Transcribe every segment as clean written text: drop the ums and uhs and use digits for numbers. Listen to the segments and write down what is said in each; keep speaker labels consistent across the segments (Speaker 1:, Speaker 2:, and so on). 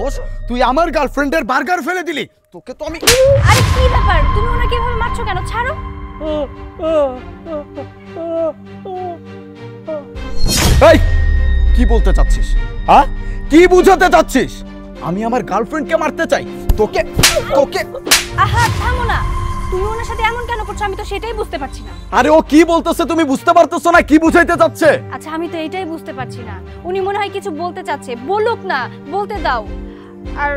Speaker 1: সাহস, তুই আমার গার্লফ্রেন্ডের বার্গার ফেলে দিলি। তোকে তো আমি।
Speaker 2: আরে কি ব্যাপার, তুমি ওনাকে এভাবে মারছো কেন? ছাড়ো।
Speaker 1: এই কি বলতে চাচ্ছিস? হ্যাঁ, কি বুঝাতে চাচ্ছিস? আমি আমার গার্লফ্রেন্ডকে মারতে চাই? তোকে তোকে
Speaker 2: আহা থামো না, তুমি ওনার সাথে এমন কেন করছো? আমি তো সেটাই বুঝতে পারছি না।
Speaker 1: আরে ও কি বলতেছে তুমি বুঝতে পারতেছো না? কি বুঝাইতে চাচ্ছে?
Speaker 2: আচ্ছা আমি তো এটাই বুঝতে পারছি না। উনি মনে হয় কিছু বলতে চাচ্ছে, বলুক না, বলতে দাও। আর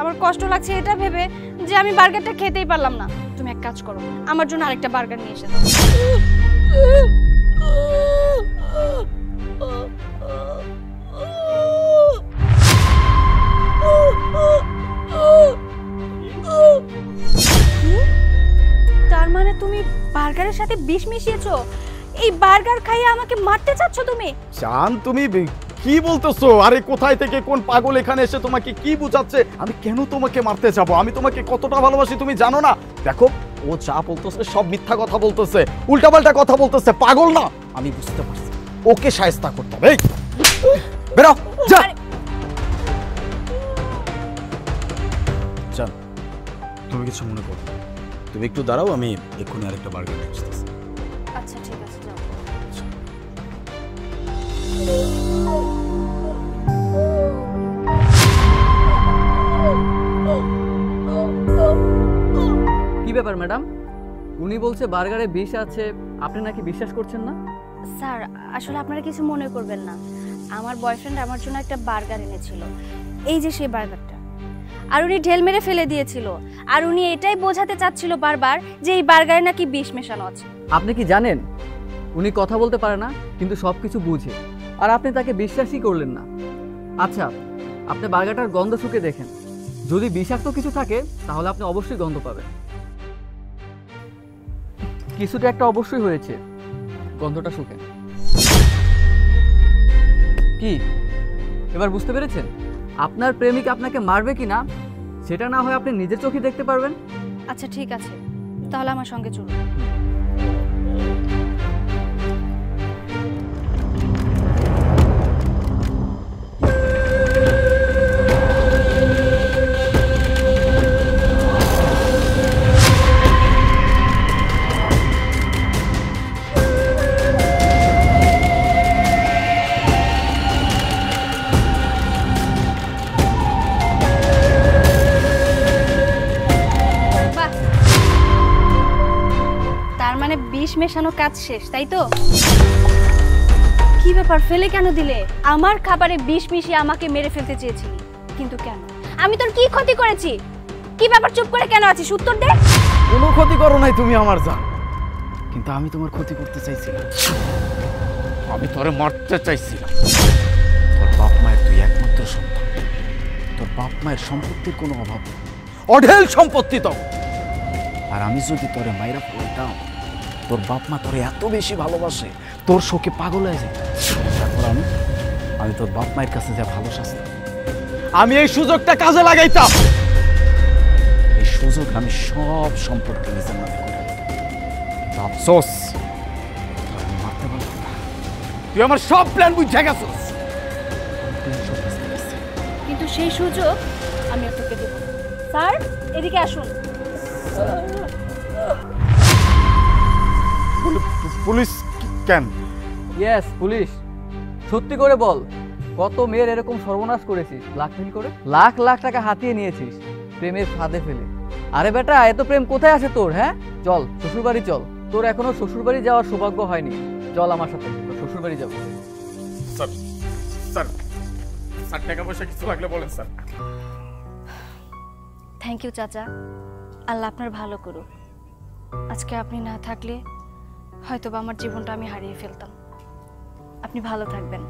Speaker 2: আমার কষ্ট লাগছে এটা ভেবে যে আমি বার্গারটা খেতেই পারলাম না। তুমি এক কাজ করো, আমার জন্য আরেকটা বার্গার নিয়ে এসে দাও। তার মানে তুমি বার্গারের সাথে বিষ মিশিয়েছো? এই বার্গার খাইয়ে আমাকে মারতে চাচ্ছ তুমি?
Speaker 1: জান তুমি কি বলতেছো? আরে কোথায় থেকে কোন পাগল এখানে এসে তোমাকে কি বুঝাচ্ছে? আমি কেন তোমাকে মারতে যাব? আমি তোমাকে কতটা ভালোবাসি তুমি জানো না? দেখো ও যা বলতেছে সব মিথ্যা কথা বলতেছে, উল্টাপাল্টা কথা বলতেছে, পাগল না? আমি বুঝতে পারছি, ওকে শায়েস্তা করতে হবে। বেরো যা। জান তুমি কিছু মনে করো, তুমি একটু দাঁড়াও, আমি এক্ষুনি আরেকটা বার্গার নিয়ে আসতেছি।
Speaker 2: আচ্ছা ঠিক আছে যাও।
Speaker 3: কি ব্যাপার ম্যাডাম? উনি বলছে বার্গারে বিষ আছে, আপনি নাকি বিশ্বাস করছেন না?
Speaker 2: স্যার আসলে আপনারা কিছু মনে করবেন না, আমার বয়ফ্রেন্ড আমার জন্য একটা বার্গার এনেছিল, এই যে সেই বার্গারটা, আর উনি ঢেল মেরে ফেলে দিয়েছিল। আর উনি এটাই বোঝাতে চাচ্ছিল বারবার যে এই বার্গারে নাকি বিষ মেশানো আছে।
Speaker 3: আপনি কি জানেন উনি কথা বলতে পারে না কিন্তু সব কিছু বুঝে, আর আপনি তাকে বিশ্বাসই করলেন না? আচ্ছা আপনি বার্গারটার গন্ধ শুকে দেখেন, যদি বিষাক্ত কিছু থাকে তাহলে আপনি অবশ্যই গন্ধ পাবেন। কিছুটা একটা অবশ্যই হয়েছে, গন্ধটা শুকে। কি এবার বুঝতে পেরেছেন? আপনার প্রেমিক আপনাকে মারবে কিনা সেটা না হয় আপনি নিজের চোখে দেখতে পারবেন।
Speaker 2: আচ্ছা ঠিক আছে, তাহলে আমার সঙ্গে চলুন। বিষ মেশানো কাজ শেষ, তাই তো? কি ব্যাপার, ফেলে কেন দিলে? আমার খাবারে বিষ মিশিয়ে আমাকে মেরে ফেলতে চেয়েছিলি, কিন্তু কেন? আমি তোর কি ক্ষতি করেছি? কি ব্যাপার, চুপ করে কেন আছিস? উত্তর দে।
Speaker 1: কোনো ক্ষতি করো নাই তুমি আমার জান, কিন্তু আমি তোমার ক্ষতি করতে চাইছিলাম। আমি তোরে মারতে চাইছিলাম। তোর বাপ মায়ের তুই একমাত্র সন্তান, তোর বাপ মায়ের সম্পত্তির কোনো অভাব নেই, অঢেল সম্পত্তি তো। আর আমি যদি তোরে মাইরা পড়তাম, তোর বাপ মা তোরে এত বেশি ভালোবাসে, তোর শোকে পাগল হয়ে যায়। তারপর আমি তোর বাপ মায়ের কাছে যা ভালো শাস্তি, আমি এই সুযোগটা কাজে লাগাইতাম। এই সুযোগ আমি সব সম্পত্তি নিজের নামে করে আফসোস মারতে পারলাম না। তুই আমার সব প্ল্যান বুঝে গেছিস,
Speaker 2: কিন্তু সেই সুযোগ আমি আর তোকে দেব। স্যার এদিকে আসুন।
Speaker 1: পুলিশ কেন?
Speaker 3: Yes police. সত্যি করে বল, কত মেয়ের এরকম সর্বনাশ করেছিস? ব্ল্যাকমেল করে লাখ লাখ টাকা হাতিয়ে নিয়েছিস প্রেমের ফাঁদে ফেলে। আরে বেটা, এত প্রেম কোথায় আছে তোর? হ্যাঁ চল শ্বশুরবাড়ি চল, তোর এখনো শ্বশুরবাড়ি যাওয়ার সৌভাগ্য হয়নি। চল আমার সাথে, শ্বশুরবাড়ি যাবো।
Speaker 1: স্যার স্যার স্যার টাকা পয়সা কিছু লাগলে বলেন স্যার।
Speaker 2: থ্যাংক ইউ চাচা, আল্লাহ আপনার ভালো করুক। আজকে আপনি না থাকলে হয়তো বা আমার জীবনটা আমি হারিয়ে ফেলতাম। আপনি ভালো থাকবেন।